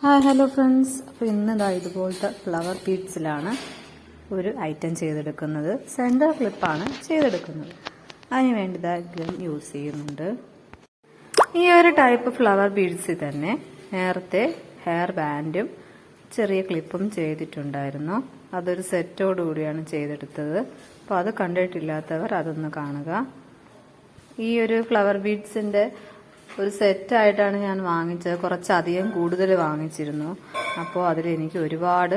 Hello friends, അപ്പോൾ ഇന്ന് ഇതുപോലത്തെ ഫ്ലവർ ബീഡ്സിലാണ് ഒരു ഐറ്റം ചെയ്തെടുക്കുന്നത്. സെൻറ്റർ ക്ലിപ്പാണ് ചെയ്തെടുക്കുന്നത്. അതിന് വേണ്ടി ഗം യൂസ് ചെയ്യുന്നുണ്ട്. ഈ ഒരു ടൈപ്പ് ഫ്ലവർ ബീഡ്സിൽ തന്നെ നേരത്തെ ഹെയർ ബാൻഡും ചെറിയ ക്ലിപ്പും ചെയ്തിട്ടുണ്ടായിരുന്നു. അതൊരു സെറ്റോടുകൂടിയാണ് ചെയ്തെടുത്തത്. അപ്പോൾ അത് കണ്ടിട്ടില്ലാത്തവർ അതൊന്ന് കാണുക. ഈ ഒരു ഫ്ലവർ ബീഡ്സിൻ്റെ ഒരു സെറ്റായിട്ടാണ് ഞാൻ വാങ്ങിച്ചത്. കുറച്ചധികം കൂടുതൽ വാങ്ങിച്ചിരുന്നു. അപ്പോൾ അതിലെനിക്ക് ഒരുപാട്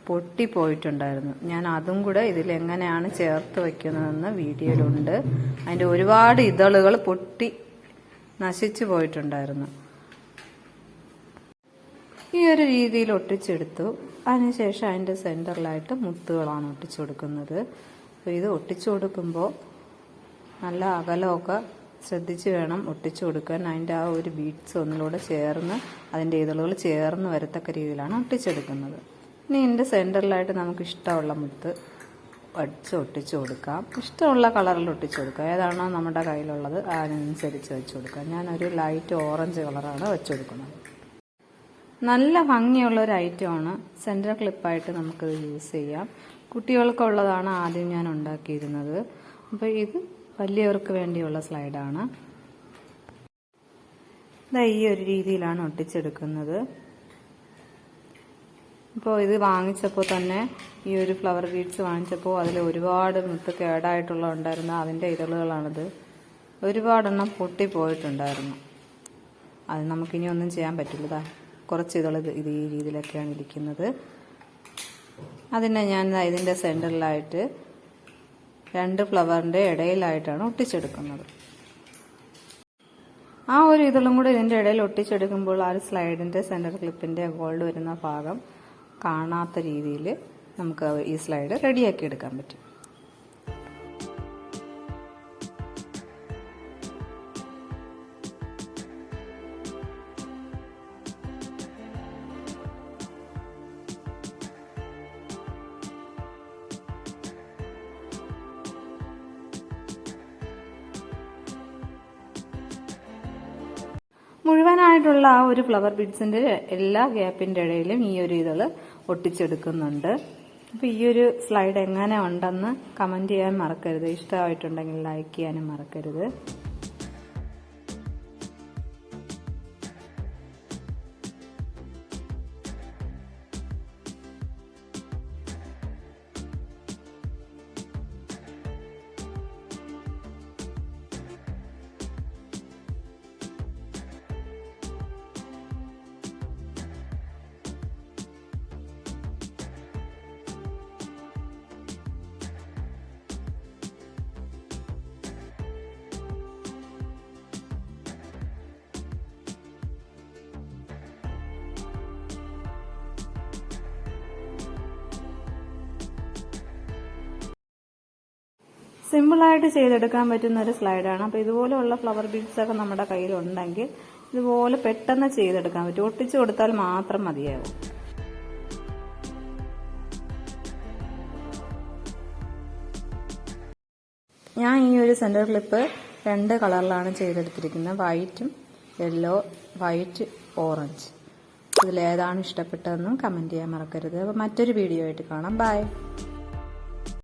പൊട്ടിപ്പോയിട്ടുണ്ടായിരുന്നു. ഞാൻ അതും കൂടെ ഇതിലെങ്ങനെയാണ് ചേർത്ത് വയ്ക്കുന്നതെന്ന് വീഡിയോയിലുണ്ട്. അതിൻ്റെ ഒരുപാട് ഇതളുകൾ പൊട്ടി നശിച്ചു പോയിട്ടുണ്ടായിരുന്നു. ഈ ഒരു രീതിയിൽ ഒട്ടിച്ചെടുത്തു. അതിനുശേഷം അതിൻ്റെ സെൻറ്ററിലായിട്ട് മുത്തുകളാണ് ഒട്ടിച്ചു കൊടുക്കുന്നത്. അപ്പോൾ ഇത് ഒട്ടിച്ചു കൊടുക്കുമ്പോൾ നല്ല അകലമൊക്കെ ശ്രദ്ധിച്ച് വേണം ഒട്ടിച്ചു കൊടുക്കാൻ. അതിൻ്റെ ആ ഒരു ബീഡ്സ് ഒന്നിലൂടെ ചേർന്ന് അതിൻ്റെ ഇതളുകൾ ചേർന്ന് വരത്തക്ക രീതിയിലാണ് ഒട്ടിച്ചെടുക്കുന്നത്. ഇനി ഇതിൻ്റെ സെൻറ്ററിലായിട്ട് നമുക്ക് ഇഷ്ടമുള്ള മുത്ത് ഒട്ടിച്ചു കൊടുക്കാം. ഇഷ്ടമുള്ള കളറിൽ ഒട്ടിച്ചു കൊടുക്കാം. ഏതാണോ നമ്മുടെ കയ്യിലുള്ളത് അതിനനുസരിച്ച് വെച്ച് കൊടുക്കാം. ഞാനൊരു ലൈറ്റ് ഓറഞ്ച് കളറാണ് വെച്ച് കൊടുക്കുന്നത്. നല്ല ഭംഗിയുള്ള ഒരു ഐറ്റമാണ്. സെൻറ്റർ ക്ലിപ്പായിട്ട് നമുക്കത് യൂസ് ചെയ്യാം. കുട്ടികൾക്കുള്ളതാണ് ആദ്യം ഞാൻ ഉണ്ടാക്കിയിരുന്നത്. അപ്പോൾ ഇത് വലിയവർക്ക് വേണ്ടിയുള്ള സ്ലൈഡാണ്. ഈ ഒരു രീതിയിലാണ് ഒട്ടിച്ചെടുക്കുന്നത്. ഇപ്പോൾ ഇത് വാങ്ങിച്ചപ്പോൾ തന്നെ ഈ ഒരു ഫ്ലവർ ബീഡ്സ് വാങ്ങിച്ചപ്പോൾ അതിൽ ഒരുപാട് മുത്ത് കേടായിട്ടുള്ള ഉണ്ടായിരുന്നു. അതിൻ്റെ ഇതളുകളാണിത്. ഒരുപാടെണ്ണം പൊട്ടിപ്പോയിട്ടുണ്ടായിരുന്നു. അത് നമുക്കിനി ഒന്നും ചെയ്യാൻ പറ്റില്ല. കുറച്ച് ഇതൾ ഇത് ഈ രീതിയിലൊക്കെയാണ് ഇരിക്കുന്നത്. അതിനെ ഞാൻ ഇതിൻ്റെ സെൻറ്ററിലായിട്ട് രണ്ട് ഫ്ലവറിൻ്റെ ഇടയിലായിട്ടാണ് ഒട്ടിച്ചെടുക്കുന്നത്. ആ ഒരു ഇതളും കൂടെ ഇതിൻ്റെ ഇടയിൽ ഒട്ടിച്ചെടുക്കുമ്പോൾ ആ ഒരു സ്ലൈഡിൻ്റെ സെൻറ്റർ ക്ലിപ്പിൻ്റെ ഗോൾഡ് വരുന്ന ഭാഗം കാണാത്ത രീതിയിൽ നമുക്ക് ഈ സ്ലൈഡ് റെഡിയാക്കി എടുക്കാൻ പറ്റും. മുഴുവനായിട്ടുള്ള ആ ഒരു ഫ്ലവർ ബീഡ്സിൻ്റെ എല്ലാ ഗ്യാപ്പിൻ്റെ ഇടയിലും ഈ ഒരു ഇതള് ഒട്ടിച്ചെടുക്കുന്നുണ്ട്. അപ്പോൾ ഈ ഒരു സ്ലൈഡ് എങ്ങനെ ഉണ്ടെന്ന് കമൻറ്റ് ചെയ്യാൻ മറക്കരുത്. ഇഷ്ടമായിട്ടുണ്ടെങ്കിൽ ലൈക്ക് ചെയ്യാനും മറക്കരുത്. സിമ്പിളായിട്ട് ചെയ്തെടുക്കാൻ പറ്റുന്ന ഒരു സ്ലൈഡാണ്. അപ്പോൾ ഇതുപോലെയുള്ള ഫ്ലവർ ബീഡ്സൊക്കെ നമ്മുടെ കയ്യിലുണ്ടെങ്കിൽ ഇതുപോലെ പെട്ടെന്ന് ചെയ്തെടുക്കാൻ പറ്റും. ഒട്ടിച്ചു കൊടുത്താൽ മാത്രം മതിയാവും. ഞാൻ ഈ ഒരു സെൻറ്റർ ക്ലിപ്പ് രണ്ട് കളറിലാണ് ചെയ്തെടുത്തിരിക്കുന്നത്. വൈറ്റും യെല്ലോ, വൈറ്റ് ഓറഞ്ച്. ഇതിലേതാണ് ഇഷ്ടപ്പെട്ടതെന്നും കമൻറ്റ് ചെയ്യാൻ മറക്കരുത്. അപ്പോൾ മറ്റൊരു വീഡിയോ ആയിട്ട് കാണാം. ബൈ.